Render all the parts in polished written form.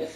The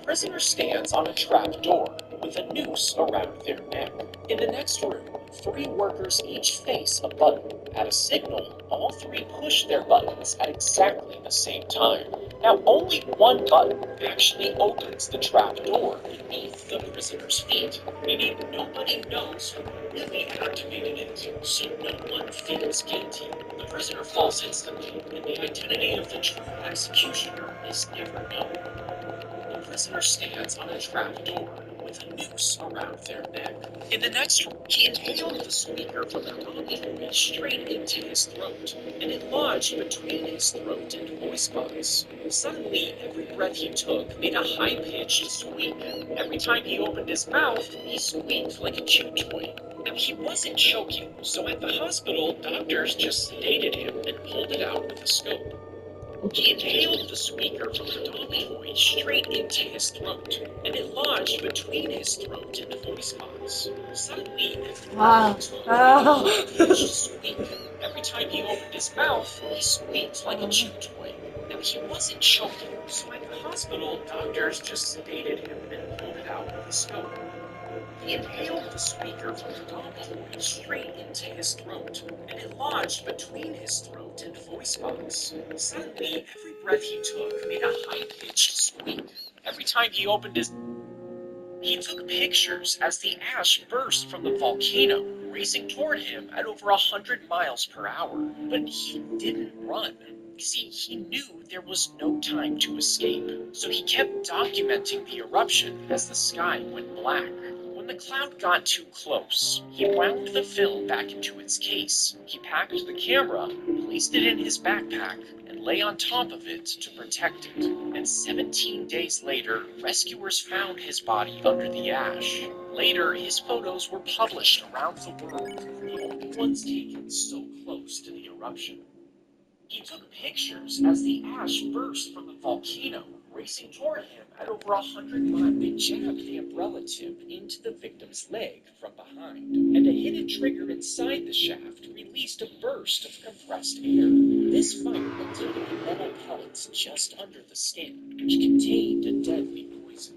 prisoner stands on a trap door with a noose around their neck. In the next room, 3 workers each face a button. At a signal, all 3 push their buttons at exactly the same time. Now, only one button actually opens the trap door beneath the prisoner's feet, meaning nobody knows who really activated it, so no one feels guilty. The prisoner falls instantly, and the identity of the true executioner is never known. The prisoner stands on a trap door with a noose around their neck. In the next room, he inhaled the squeaker from the Deltarune straight into his throat, and it lodged between his throat and voice box. Suddenly, every breath he took made a high-pitched squeak. Every time he opened his mouth, he squeaked like a chew toy. Now, he wasn't choking, so at the hospital, doctors just sedated him and pulled it out with a scope. He inhaled the squeaker from the Deltarune straight into his throat, and it lodged between his throat and the voice box. Suddenly, every breath he took made a high-pitched squeak. Every time he opened his mouth, he squeaked like a chew toy. Now, he wasn't choking, so at the hospital, doctors just sedated him and pulled it out with a scope. He inhaled the squeaker from the Deltarune straight into his throat, and it lodged between his throat and voice box. Suddenly, every breath he took made a high-pitched squeak. Every time he opened his... He took pictures as the ash burst from the volcano, racing toward him at over 100 miles per hour. But he didn't run. You see, he knew there was no time to escape, so he kept documenting the eruption as the sky went black. When the cloud got too close, he wound the film back into its case. He packed the camera, placed it in his backpack, and lay on top of it to protect it. And 17 days later, rescuers found his body under the ash. Later, his photos were published around the world, the only ones taken so close to the eruption. He took pictures as the ash burst from the volcano, racing toward him at over 100 miles. They jabbed the umbrella tip into the victim's leg from behind, and a hidden trigger inside the shaft released a burst of compressed air. This fire ignited metal pellets just under the skin, which contained a deadly poison.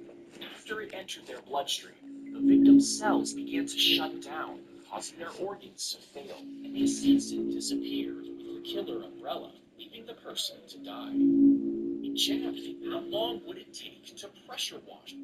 After it entered their bloodstream, the victim's cells began to shut down, causing their organs to fail, and the assassin disappeared with the killer umbrella, leaving the person to die. In jabbed him, how long would it take to pressure wash?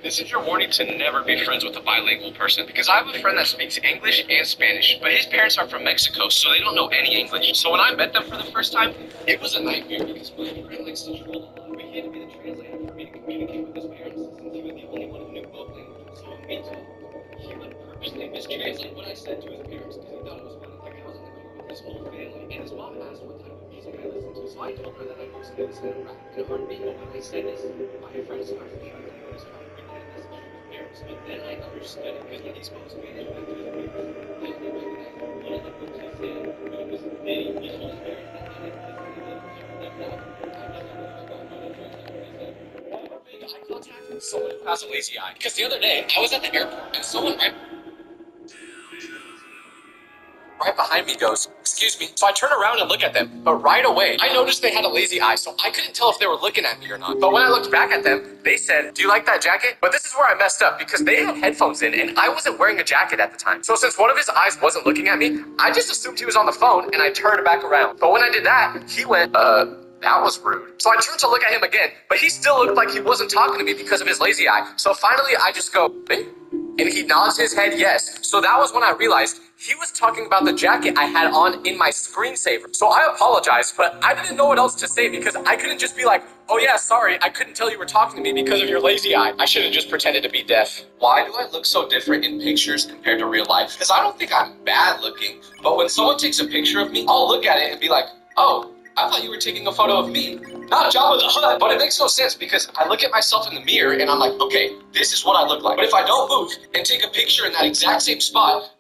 This is your warning to never be friends with a bilingual person, because I have a friend that speaks English and Spanish, but his parents are from Mexico, so they don't know any English. So when I met them for the first time, it was a nightmare because my friend likes to troll a lot. But he had to be the translator for me to communicate with his parents, since he was the only one who knew both languages. So in meantime, he would purposely mistranslate what I said to his parents because he thought it was funny. Like I was in the car with his whole family, and his mom asked what type of music I listen to, so I told her that I mostly listen to rap and R&B. But when I said this, my friend started chuckling and was trying to relay the message to his parents. But then I understood it because when he spoke Spanish back to his parents, I only recognized one of the words he said, but it was they. He told his parents that they didn't listen to the other part. Like that, I just thought it was about how to translate what he said. Big eye contact with someone who has a lazy eye. Because the other day, I was at the airport and someone right behind me goes, "Excuse me." So I turn around and look at them, but right away, I noticed they had a lazy eye, so I couldn't tell if they were looking at me or not. But when I looked back at them, they said, "Do you like that jacket?" But this is where I messed up because they had headphones in and I wasn't wearing a jacket at the time. So since one of his eyes wasn't looking at me, I just assumed he was on the phone and I turned back around. But when I did that, he went, that was rude. So I turned to look at him again, but he still looked like he wasn't talking to me because of his lazy eye. So finally, I just go, "Hey?" And he nods his head yes. So that was when I realized he was talking about the jacket I had on in my screensaver. So I apologized, but I didn't know what else to say because I couldn't just be like, "Oh yeah, sorry, I couldn't tell you were talking to me because of your lazy eye." I should have just pretended to be deaf. Why do I look so different in pictures compared to real life? Because I don't think I'm bad looking, but when someone takes a picture of me, I'll look at it and be like, "Oh, I thought you were taking a photo of me, not Jabba the Hutt." But it makes no sense because I look at myself in the mirror and I'm like, okay, this is what I look like. But if I don't move and take a picture in that exact same spot,